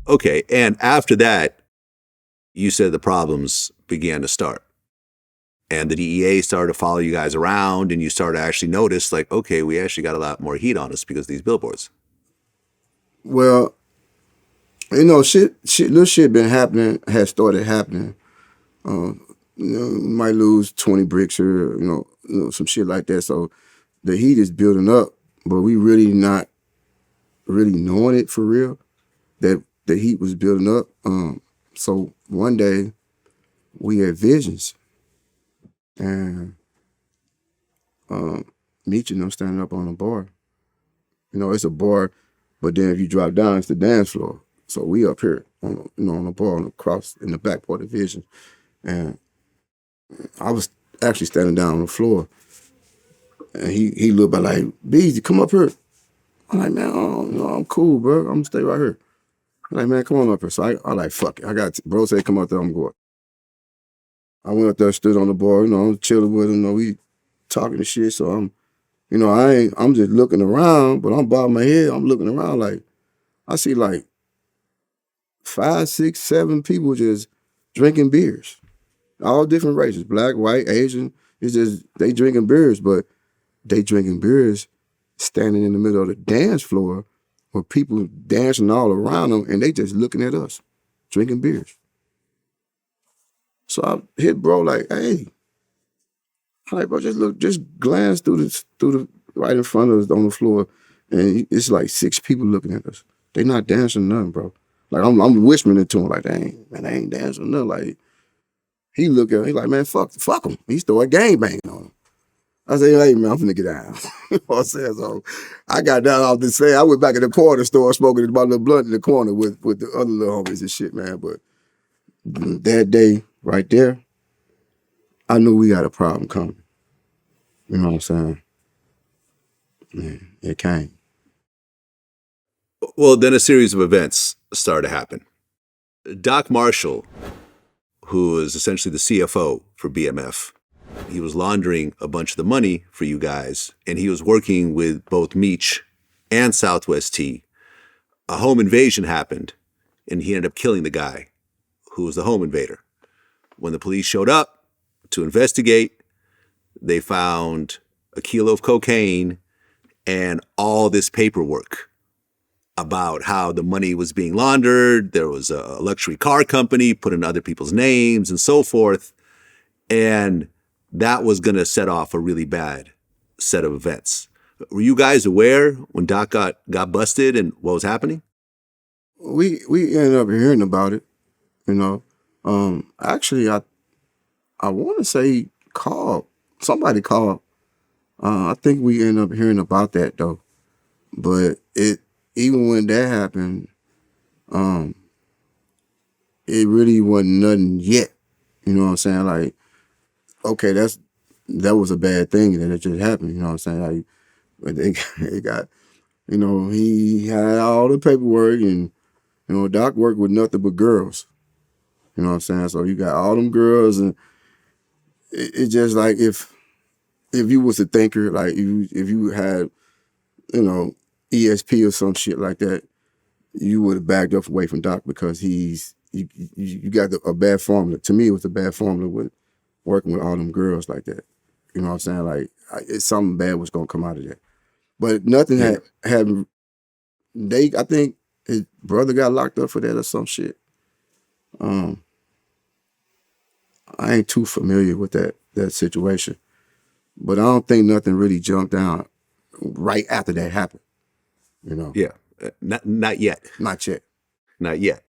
Okay, and after that, you said the problems began to start. And the DEA started to follow you guys around, and you started to actually notice, like, okay, we actually got a lot more heat on us because of these billboards. Well, little shit been happening, has started happening. Might lose 20 bricks or, some shit like that. So the heat is building up, but we really not really knowing it for real, that the heat was building up. So one day we had visions, and Meech and them standing up on a bar. It's a bar, but then if you drop down, it's the dance floor. So we up here on the bar on the cross in the back part of the vision. And I was actually standing down on the floor. And he looked back like, Beezy, come up here. I'm like, man, I'm cool, bro. I'm gonna stay right here. I'm like, man, come on up here. So I like, fuck it. Bro said, come up there, I'm going. I went up there, stood on the bar, I'm chilling with him, we talking and shit. So I'm just looking around, but I'm bobbing my head. I'm looking around like, I see like 5, 6, 7 people just drinking beers. All different races, black, white, Asian. It's just, they drinking beers, but they drinking beers standing in the middle of the dance floor with people dancing all around them, and they just looking at us, drinking beers. So I hit bro like, hey. I'm like, bro, just glance through the right in front of us on the floor, and it's like 6 people looking at us. They not dancing nothing, bro. Like I'm whispering it to him, like, they ain't dancing nothing. Like, he look at me, he like, man, fuck him. He started gangbanging on him. I said, hey, man, I'm finna get down. You know what I'm saying? So I got down off the same. I went back in the corner store smoking my little blunt in the corner with the other little homies and shit, man. But that day right there, I knew we got a problem coming. You know what I'm saying? Man, it came. Well, then a series of events started to happen. Doc Marshall, who is essentially the CFO for BMF, he was laundering a bunch of the money for you guys, and he was working with both Meech and Southwest T. A home invasion happened, and he ended up killing the guy who was the home invader. When the police showed up to investigate, they found a kilo of cocaine and all this paperwork about how the money was being laundered. There was a luxury car company put in other people's names and so forth. And that was going to set off a really bad set of events. Were you guys aware when Doc got busted and what was happening? We ended up hearing about it, Actually, I want to say somebody called. I think we ended up hearing about that though. But even when that happened, it really wasn't nothing yet. You know what I'm saying? Like, okay, that was a bad thing that it just happened. You know what I'm saying? Like, but they got, he had all the paperwork, and Doc worked with nothing but girls. You know what I'm saying? So you got all them girls, and it's just like if you was a thinker, like if you had, ESP or some shit like that, you would have backed up away from Doc because you got a bad formula. To me, it was a bad formula with working with all them girls like that. You know what I'm saying? Like, something bad was gonna come out of that. But nothing had. I think his brother got locked up for that or some shit. I ain't too familiar with that situation, but I don't think nothing really jumped down right after that happened. Yeah, not yet. Not yet. Not yet.